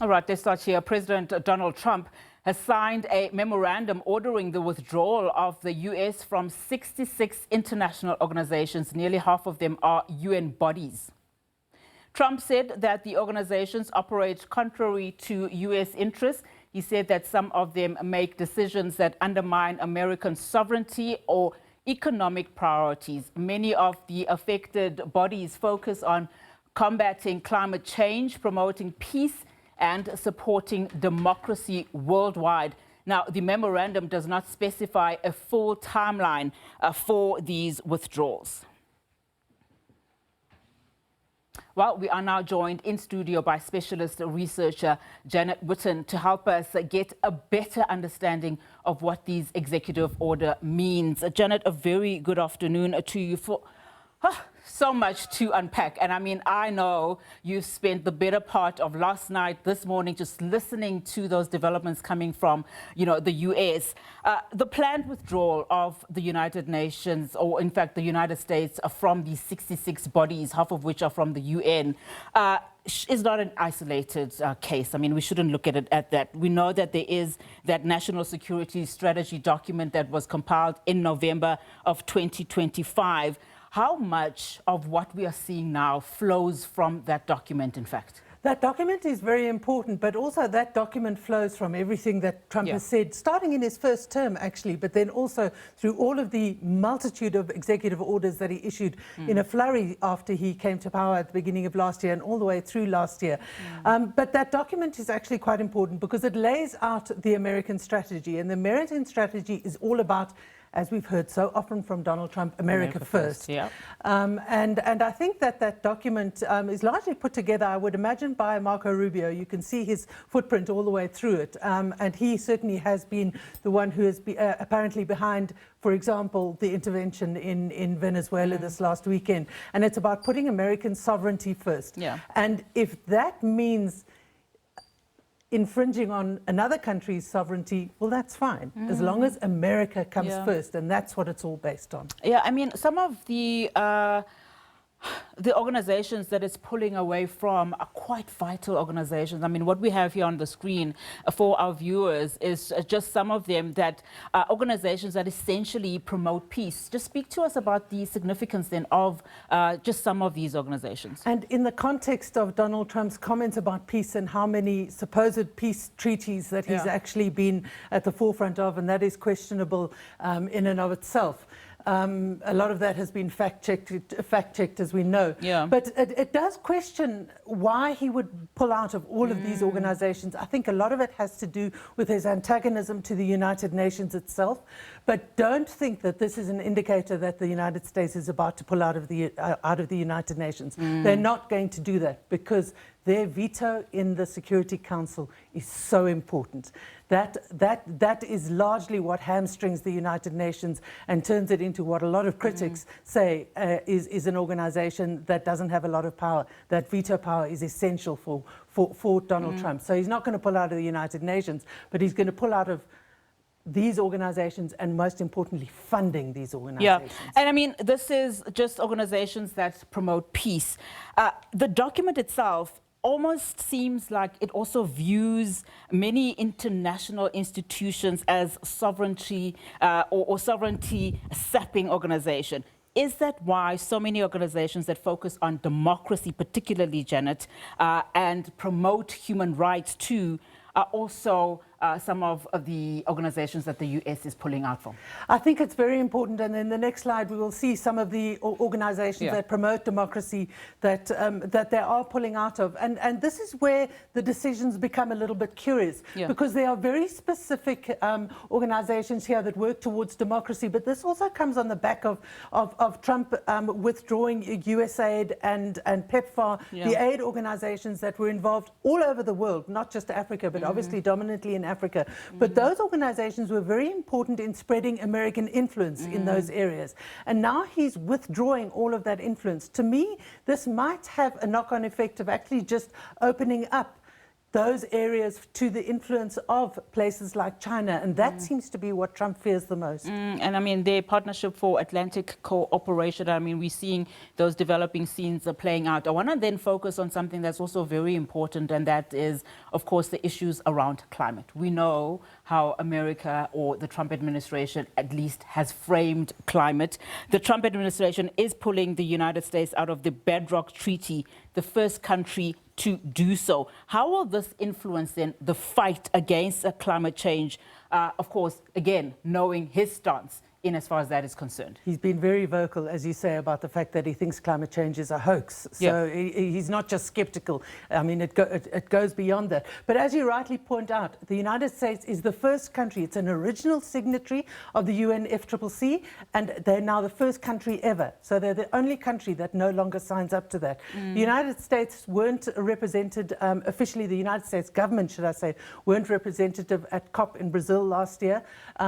All right, let's start here. President Donald Trump has signed a memorandum ordering the withdrawal of the U.S. from 66 international organizations. Nearly half of them are UN bodies. Trump said that the organizations operate contrary to U.S. interests. He said that some of them make decisions that undermine American sovereignty or economic priorities. Many of the affected bodies focus on combating climate change, promoting peace, and supporting democracy worldwide. Now, the memorandum does not specify a full timeline for these withdrawals. Well, we are now joined in studio by specialist researcher Janet Whitton to help us get a better understanding of what these executive order means. Janet, a very good afternoon to you. For so much to unpack. And I mean, I know you've spent the better part of last night, this morning, just listening to those developments coming from, the U.S. The planned withdrawal of the United Nations, or in fact, the United States, from these 66 bodies, half of which are from the UN, is not an isolated case. I mean, we shouldn't look at it at that. We know that there is that national security strategy document that was compiled in November of 2025. How much of what we are seeing now flows from that document, in fact? That document is very important, but also that document flows from everything that Trump has said, starting in his first term, actually, but then also through all of the multitude of executive orders that he issued in a flurry after he came to power at the beginning of last year and all the way through last year. But that document is actually quite important because it lays out the American strategy, and the American strategy is all about, as we've heard so often from Donald Trump, America first. Yeah. And I think that document is largely put together, I would imagine, by Marco Rubio. You can see his footprint all the way through it. And he certainly has been the one who is apparently behind, for example, the intervention in Venezuela this last weekend. And it's about putting American sovereignty first. Yeah. And if that means infringing on another country's sovereignty, well, that's fine, as long as America comes first, and that's what it's all based on. Yeah, I mean, some of the organizations that it's pulling away from are quite vital organizations. I mean, what we have here on the screen for our viewers is just some of them that are organizations that essentially promote peace. Just speak to us about the significance then of just some of these organizations. And in the context of Donald Trump's comments about peace and how many supposed peace treaties that he's actually been at the forefront of, and that is questionable in and of itself. A lot of that has been fact-checked, as we know. Yeah. But it does question why he would pull out of all of these organizations. I think a lot of it has to do with his antagonism to the United Nations itself. But don't think that this is an indicator that the United States is about to pull out of the United Nations. They're not going to do that because their veto in the Security Council is so important. That is largely what hamstrings the United Nations and turns it into what a lot of critics say is an organization that doesn't have a lot of power. That veto power is essential for Donald Trump. So he's not going to pull out of the United Nations, but he's going to pull out of these organizations and, most importantly, funding these organizations. Yeah, and I mean, this is just organizations that promote peace. The document itself almost seems like it also views many international institutions as sovereignty or sovereignty sapping organization. Is that why so many organizations that focus on democracy, particularly, Janet, and promote human rights too, are also some of the organizations that the U.S. is pulling out from? I think it's very important, and in the next slide we will see some of the organizations that promote democracy that they are pulling out of. And this is where the decisions become a little bit curious, because there are very specific organizations here that work towards democracy, but this also comes on the back of Trump withdrawing USAID and PEPFAR, the aid organizations that were involved all over the world, not just Africa, but obviously dominantly in Africa. But those organizations were very important in spreading American influence in those areas. And now he's withdrawing all of that influence. To me, this might have a knock-on effect of actually just opening up those areas to the influence of places like China. And that seems to be what Trump fears the most. And I mean, their partnership for Atlantic cooperation, I mean, we're seeing those developing scenes playing out. I want to then focus on something that's also very important, and that is, of course, the issues around climate. We know how America, or the Trump administration at least, has framed climate. The Trump administration is pulling the United States out of the Bedrock Treaty, the first country to do so. How will this influence then the fight against climate change? Of course, again, knowing his stance in as far as that is concerned. He's been very vocal, as you say, about the fact that he thinks climate change is a hoax. So he's not just skeptical. I mean, it goes beyond that. But as you rightly point out, the United States is the first country. It's an original signatory of the UNFCCC, and they're now the first country ever. So they're the only country that no longer signs up to that. The United States weren't represented, officially the United States government, should I say, weren't representative at COP in Brazil last year.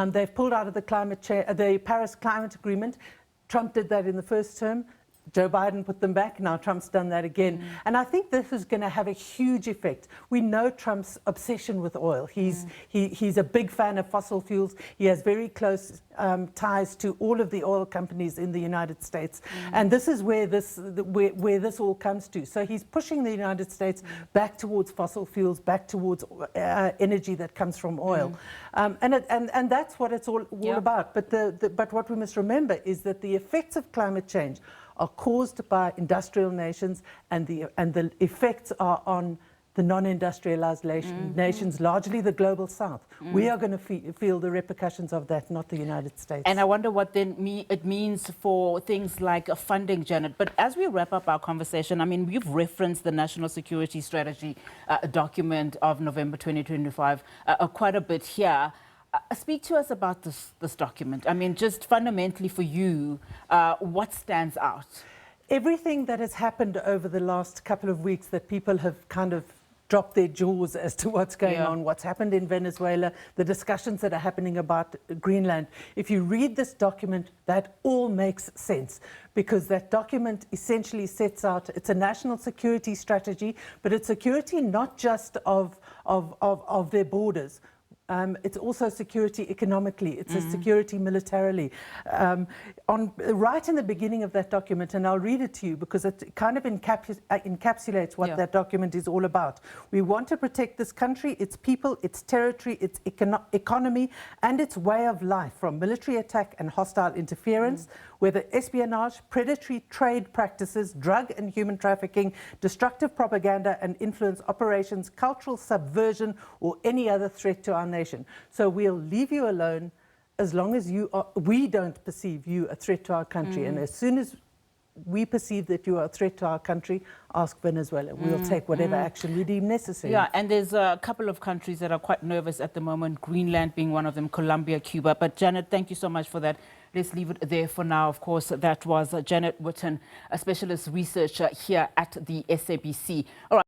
They've pulled out of the the Paris Climate Agreement. Trump did that in the first term. Joe Biden put them back. Now Trump's done that again. And I think this is going to have a huge effect. We know Trump's obsession with oil. He's a big fan of fossil fuels. He has very close ties to all of the oil companies in the United States. And this is where where this all comes to. So he's pushing the United States back towards fossil fuels, back towards energy that comes from oil. And that's what it's all about. But what we must remember is that the effects of climate change are caused by industrial nations, and the effects are on the non-industrialized nations, largely the global south. We are going to feel the repercussions of that, not the United States. And I wonder what then it means for things like funding, Janet. But as we wrap up our conversation, I mean, we've referenced the National Security Strategy document of November 2025 quite a bit here. Speak to us about this document. I mean, just fundamentally for you, what stands out? Everything that has happened over the last couple of weeks, that people have kind of dropped their jaws as to what's going on, what's happened in Venezuela, the discussions that are happening about Greenland. If you read this document, that all makes sense, because that document essentially sets out, it's a national security strategy, but it's security not just of their borders. It's also security economically. It's a security militarily. Right in the beginning of that document, and I'll read it to you because it kind of encapsulates what that document is all about. We want to protect this country, its people, its territory, its economy, and its way of life from military attack and hostile interference, whether espionage, predatory trade practices, drug and human trafficking, destructive propaganda and influence operations, cultural subversion, or any other threat to our nation. So we'll leave you alone as long as we don't perceive you a threat to our country. And as soon as we perceive that you are a threat to our country, ask Venezuela. We'll take whatever action we deem necessary. Yeah, and there's a couple of countries that are quite nervous at the moment, Greenland being one of them, Colombia, Cuba. But Janet, thank you so much for that. Let's leave it there for now. Of course, that was Janet Whitton, a specialist researcher here at the SABC. All right.